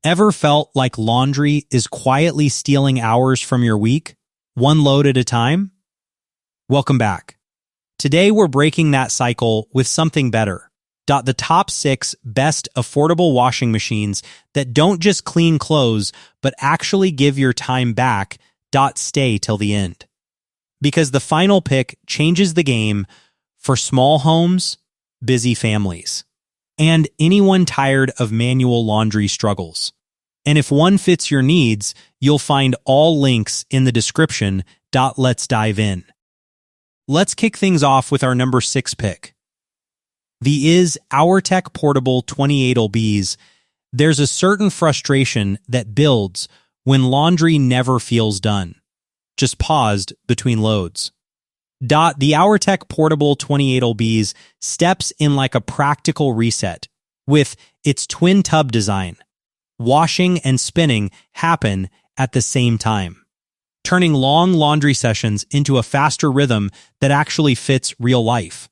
Ever felt like laundry is quietly stealing hours from your week, one load at a time? Welcome back. Today we're breaking that cycle with something better. The top 6 best affordable washing machines that don't just clean clothes, but actually give your time back. Stay till the end. Because the final pick changes the game for small homes, busy families, and anyone tired of manual laundry struggles. And if one fits your needs, you'll find all links in the description. Let's dive in. Let's kick things off with our number 6 pick. The Auertech Portable 28 Lbs. There's a certain frustration that builds when laundry never feels done, just paused between loads. The Auertech Portable 28 Lbs steps in like a practical reset with its twin tub design. Washing and spinning happen at the same time, turning long laundry sessions into a faster rhythm that actually fits real life.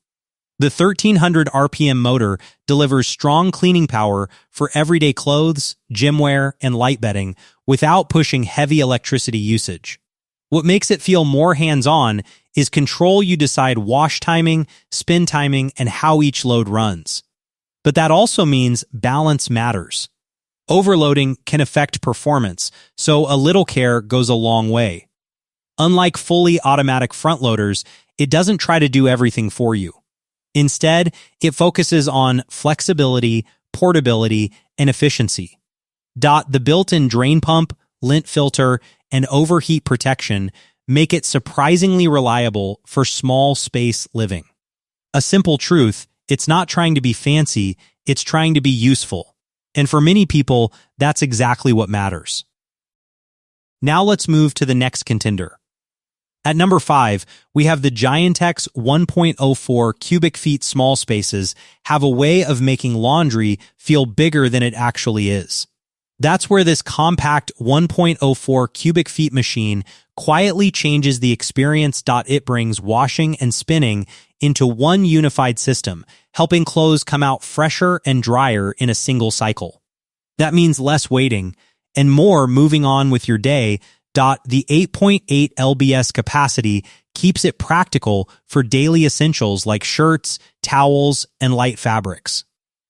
The 1300 RPM motor delivers strong cleaning power for everyday clothes, gym wear, and light bedding without pushing heavy electricity usage. What makes it feel more hands-on is control. You decide wash timing, spin timing, and how each load runs. But that also means balance matters. Overloading can affect performance, so a little care goes a long way. Unlike fully automatic front loaders, it doesn't try to do everything for you. Instead, it focuses on flexibility, portability, and efficiency. The built-in drain pump, lint filter, and overheat protection make it surprisingly reliable for small space living. A simple truth, it's not trying to be fancy, it's trying to be useful. And for many people, that's exactly what matters. Now let's move to the next contender. At number 5, we have the Giantex 1.04 cubic feet small spaces have a way of making laundry feel bigger than it actually is. That's where this compact 1.04 cubic feet machine quietly changes the experience. It brings washing and spinning into one unified system, helping clothes come out fresher and drier in a single cycle. That means less waiting and more moving on with your day. The 8.8 LBS capacity keeps it practical for daily essentials like shirts, towels, and light fabrics.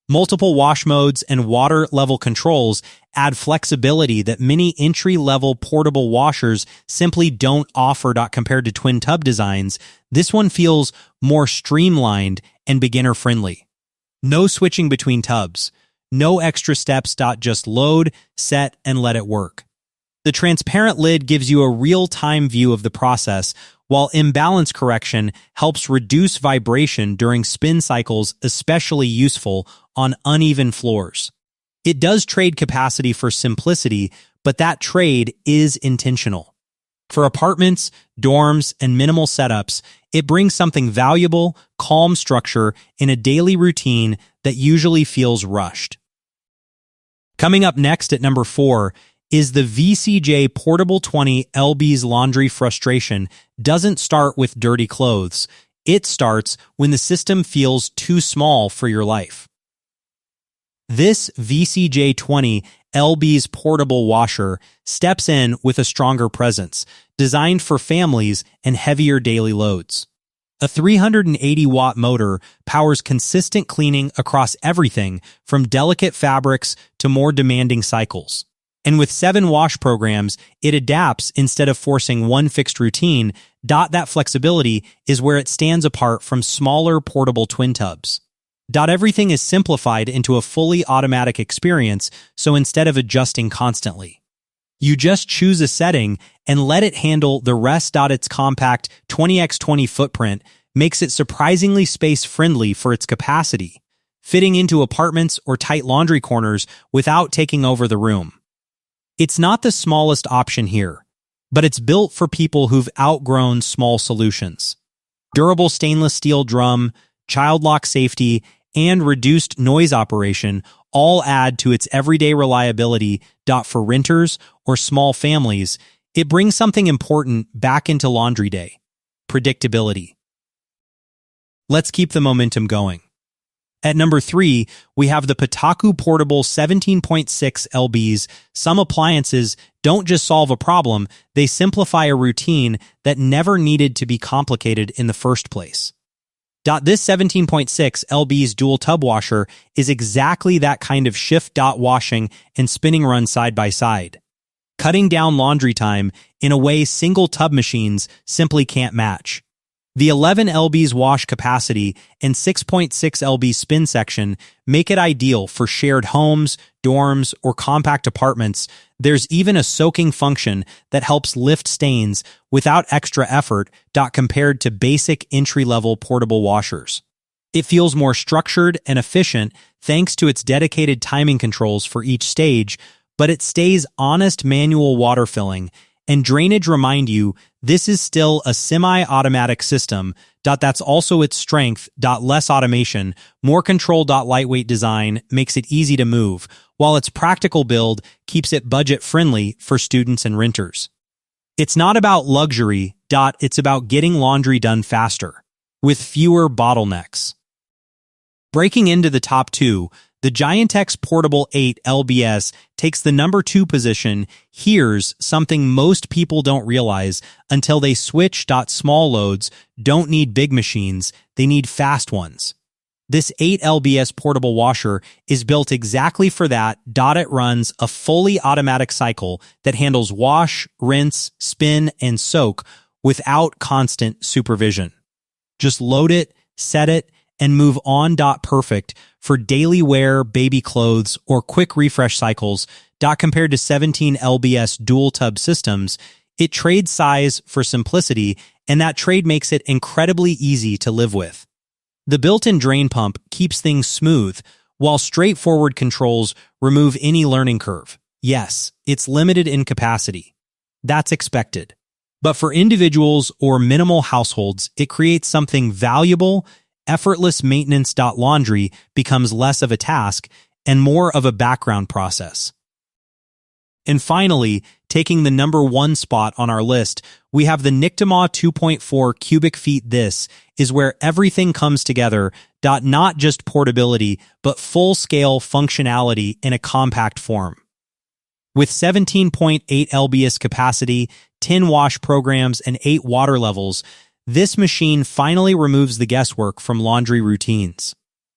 Multiple wash modes and water level controls add flexibility that many entry-level portable washers simply don't offer. Compared to twin tub designs, this one feels more streamlined and beginner-friendly. No switching between tubs, no extra steps. Just load, set, and let it work. The transparent lid gives you a real-time view of the process, while imbalance correction helps reduce vibration during spin cycles, especially useful on uneven floors. It does trade capacity for simplicity, but that trade is intentional. For apartments, dorms, and minimal setups, it brings something valuable, calm structure in a daily routine that usually feels rushed. Coming up next at number 4 is the VCJ Portable 20 Lbs. Laundry frustration doesn't start with dirty clothes. It starts when the system feels too small for your life. This VCJ 20 Lbs portable washer steps in with a stronger presence, designed for families and heavier daily loads. A 380-watt motor powers consistent cleaning across everything from delicate fabrics to more demanding cycles. And with 7 wash programs, it adapts instead of forcing one fixed routine. That flexibility is where it stands apart from smaller portable twin tubs. Everything is simplified into a fully automatic experience, so instead of adjusting constantly, you just choose a setting and let it handle the rest. Its compact 20x20 footprint makes it surprisingly space-friendly for its capacity, fitting into apartments or tight laundry corners without taking over the room. It's not the smallest option here, but it's built for people who've outgrown small solutions. Durable stainless steel drum, child lock safety, and reduced noise operation all add to its everyday reliability. For renters or small families, it brings something important back into laundry day: predictability. Let's keep the momentum going. At number 3, we have the Pataku Portable 17.6 Lbs. Some appliances don't just solve a problem, they simplify a routine that never needed to be complicated in the first place. This 17.6 Lbs dual tub washer is exactly that kind of shift washing and spinning run side by side, cutting down laundry time in a way single tub machines simply can't match. The 11 Lbs wash capacity and 6.6 Lbs spin section make it ideal for shared homes, dorms, or compact apartments. There's even a soaking function that helps lift stains without extra effort compared to basic entry-level portable washers. It feels more structured and efficient thanks to its dedicated timing controls for each stage, but it stays honest manual water filling and drainage remind you this is still a semi-automatic system. That's also its strength. Less automation, more control. Lightweight design makes it easy to move, while its practical build keeps it budget-friendly for students and renters. It's not about luxury. It's about getting laundry done faster, with fewer bottlenecks. Breaking into the top 2, the Giantex Portable 8 LBS takes the number 2 position. Here's something most people don't realize until they switch. Small loads don't need big machines, they need fast ones. This 8 LBS portable washer is built exactly for that. It runs a fully automatic cycle that handles wash, rinse, spin, and soak without constant supervision. Just load it, set it, and move on. Perfect for daily wear, baby clothes, or quick refresh cycles. Compared to 17 LBS dual tub systems, it trades size for simplicity, and that trade makes it incredibly easy to live with. The built-in drain pump keeps things smooth, while straightforward controls remove any learning curve. Yes, it's limited in capacity. That's expected. But for individuals or minimal households, it creates something valuable. Effortless maintenance. Laundry becomes less of a task and more of a background process. And finally, taking the number 1 spot on our list, we have the Nictemaw 2.4 cubic feet. This is where everything comes together. Not just portability, but full-scale functionality in a compact form. With 17.8 LBS capacity, 10 wash programs, and 8 water levels, this machine finally removes the guesswork from laundry routines.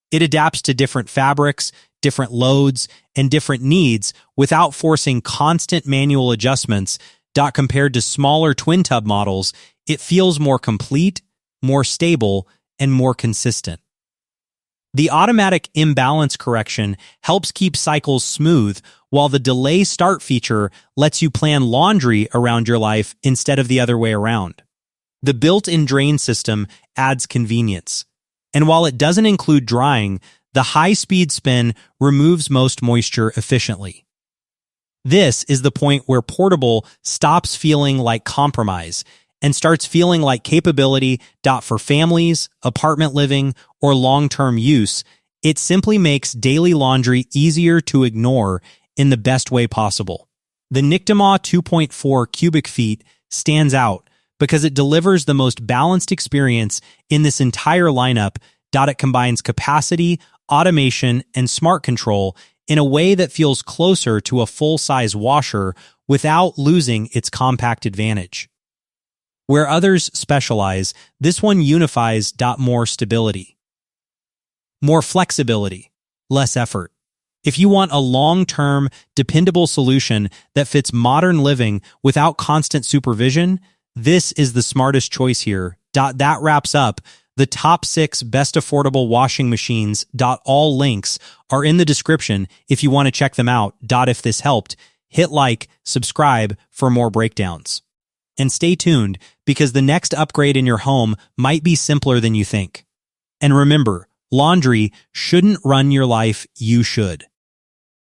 It adapts to different fabrics, different loads, and different needs without forcing constant manual adjustments. Compared to smaller twin tub models, it feels more complete, more stable, and more consistent. The automatic imbalance correction helps keep cycles smooth, while the delay start feature lets you plan laundry around your life instead of the other way around. The built-in drain system adds convenience, and while it doesn't include drying, the high-speed spin removes most moisture efficiently. This is the point where portable stops feeling like compromise and starts feeling like capability. For families, apartment living, or long-term use, it simply makes daily laundry easier to ignore in the best way possible. The Nictemaw 2.4 cubic feet stands out because it delivers the most balanced experience in this entire lineup. It combines capacity, automation, and smart control in a way that feels closer to a full-size washer without losing its compact advantage. Where others specialize, this one unifies. More stability, more flexibility, less effort. If you want a long-term, dependable solution that fits modern living without constant supervision, this is the smartest choice here. That wraps up the top 6 best affordable washing machines. All links are in the description if you want to check them out. If this helped, hit like, subscribe for more breakdowns. And stay tuned because the next upgrade in your home might be simpler than you think. And remember, laundry shouldn't run your life, you should.